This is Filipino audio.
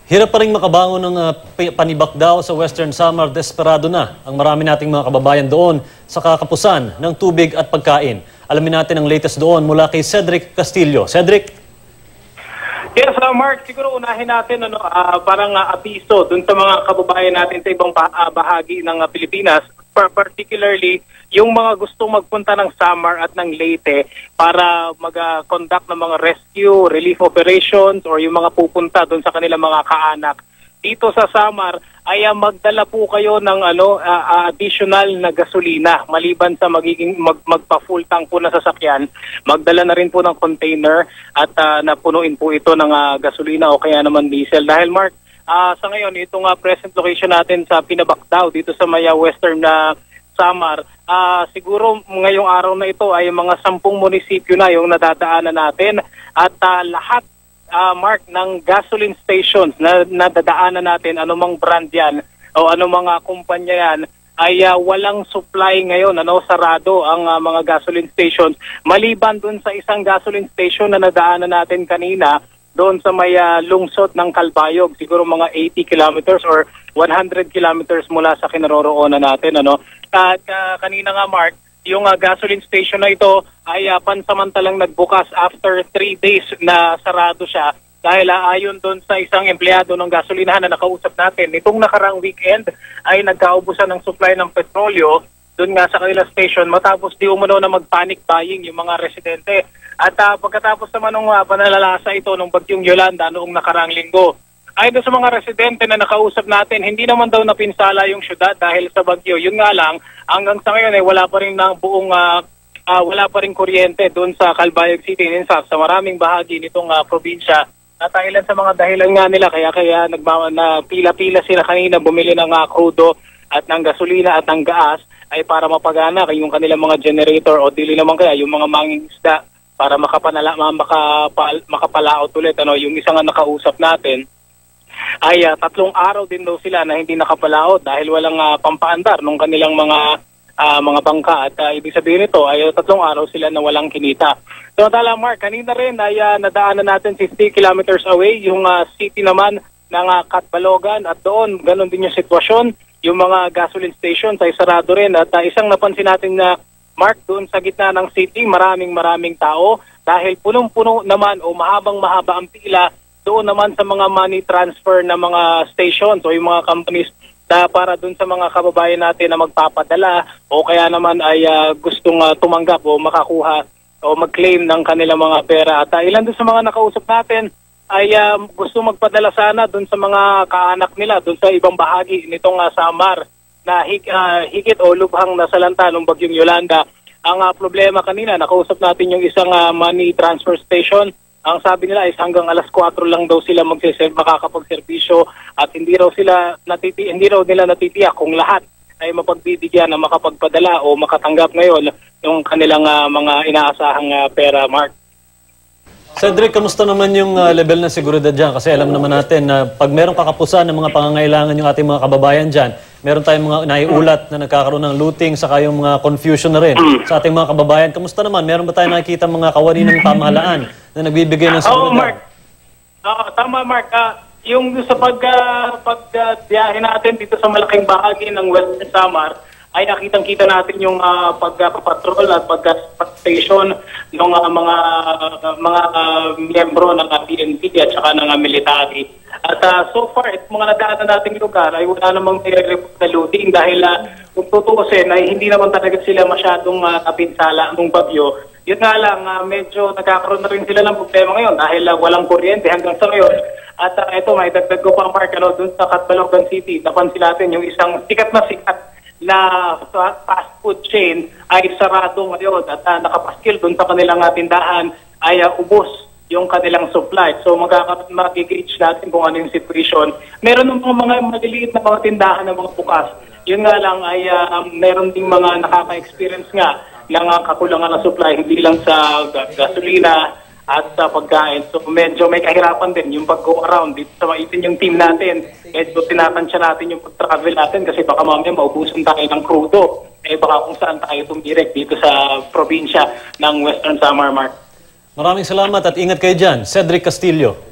Hirap pa rin makabangon ng panibakdaw sa Western Samar. Desperado na ang marami nating mga kababayan doon sa kakapusan ng tubig at pagkain. Alamin natin ang latest doon mula kay Cedric Castillo. Cedric? Yes, Mark, siguro unahin natin parang abiso dun sa mga kababayan natin sa ibang bahagi ng Pilipinas, particularly yung mga gustong magpunta ng Samar at ng Leyte para mag-conduct ng mga rescue, relief operations or yung mga pupunta dun sa kanilang mga kaanak. Dito sa Samar ay magdala po kayo ng additional na gasolina maliban sa magpa-full tank po na sasakyan. Magdala na rin po ng container at napunuin po ito ng gasolina o kaya naman diesel. Dahil Mark, sa ngayon itong present location natin sa Pinabakdaw dito sa Maya Western Samar, siguro ngayong araw na ito ay mga 10 munisipyo na yung nadadaanan natin at lahat Mark, ng gasoline stations na nadadaanan natin, anumang brand yan o anumang kumpanya yan, ay walang supply ngayon, sarado ang mga gasoline stations. Maliban dun sa isang gasoline station na nadaanan natin kanina, doon sa may lungsod ng Calbayog, siguro mga 80 kilometers or 100 kilometers mula sa kinaroroonan natin. Kanina nga Mark, yung gasoline station na ito ay pansamantalang nagbukas after 3 days na sarado siya dahil ayon doon sa isang empleyado ng gasolinahan na nakausap natin, itong nakarang weekend ay nagkaubusan ng supply ng petrolyo doon nga sa kanila station matapos di umano na mag-panic buying yung mga residente. At pagkatapos naman ng panalalasa ito ng bagyong Yolanda noong nakarang linggo, ay doon sa mga residente na nakausap natin, hindi naman daw napinsala yung syudad dahil sa bagyo. Yun nga lang, hanggang sa ngayon ay wala pa rin ng buong wala pa rin kuryente doon sa Calbayog City. In fact, sa maraming bahagi nitong probinsya, at ilan sa mga dahilan nga nila kaya pila-pila sila kanina bumili ng crudo at ng gasolina at ng gas ay para mapagana yung kanilang mga generator o dili naman kaya yung mga mangingisda para makapalaot ulit. Yung isang nakausap natin ay 3 araw din daw sila na hindi nakapalaot dahil walang pampaandar ng kanilang mga bangka at ibig sabihin nito ay 3 araw sila na walang kinita. So tala Mark, kanina rin ay nadaanan natin 50 kilometers away yung city naman ng Catbalogan at doon ganun din yung sitwasyon. Yung mga gasoline stations ay sarado rin at isang napansin natin na Mark, doon sa gitna ng city maraming tao dahil punong-puno naman o mahaba ang pila doon naman sa mga money transfer na mga stations o yung mga companies na para doon sa mga kababayan natin na magpapadala o kaya naman ay gustong tumanggap o makakuha o mag-claim ng kanilang mga pera. At ilan doon sa mga nakausap natin ay gusto magpadala sana doon sa mga kaanak nila doon sa ibang bahagi nitong Samar na higit o lubhang nasalanta ng bagyong Yolanda. Ang problema kanina, nakausap natin yung isang money transfer station. Ang sabi nila is hanggang alas 4 lang daw sila makakapagserbisyo at hindi raw nila natitiyak kung lahat ay mapagbibigyan na makapagpadala o makatanggap ngayon yung kanilang mga inaasahang pera, Mark. Cedric, kamusta naman yung level ng seguridad dyan? Kasi alam naman natin na pag merong kakapusan ng mga pangangailangan yung ating mga kababayan dyan, meron tayong mga naiulat na nagkakaroon ng looting saka yung mga confusion na rin sa ating mga kababayan. Kamusta naman? Meron ba tayong nakikita mga kawani ng pamahalaan na nagbibigay ng seguridad? Mark. Tama, Mark. Yung sa pagbiyahe natin dito sa malaking bahagi ng Western Samar, ay nakitang-kita natin yung pagpapatrol at pag-station ng mga miyembro ng PNP at saka ng military. At so far, mga nadaanan nating lugar ay wala namang nire-report na looting dahil kung tutuusin ay hindi naman talaga sila masyadong napinsala ng bagyo. Yun nga lang, medyo nagkakaroon na rin sila ng problema ngayon dahil walang kuryente hanggang sa ngayon. At ito, may dagdag ko pa, Mark, doon sa Catbalogan City, napansin natin yung isang sikat na fast food chain ay sarado ngayon at nakapaskil doon sa kanilang tindahan ay ubos yung kanilang supply. So mag-gauge natin kung ano yung situation. Meron ng mga maliliit na mga tindahan na mga bukas. Yun nga lang ay meron ding mga nakaka-experience nga ng kakulangan ng supply, hindi lang sa gasolina at sa pagkain. So medyo may kahirapan din yung pag-go around dito sa maitin yung team natin. Medyo tinatansya natin yung pag-travel natin kasi baka mamaya maubusan tayo ng crudo. Baka kung saan tayo tumirek dito sa probinsya ng Western Samar, Mark. Maraming salamat at ingat kayo dyan. Cedric Castillo.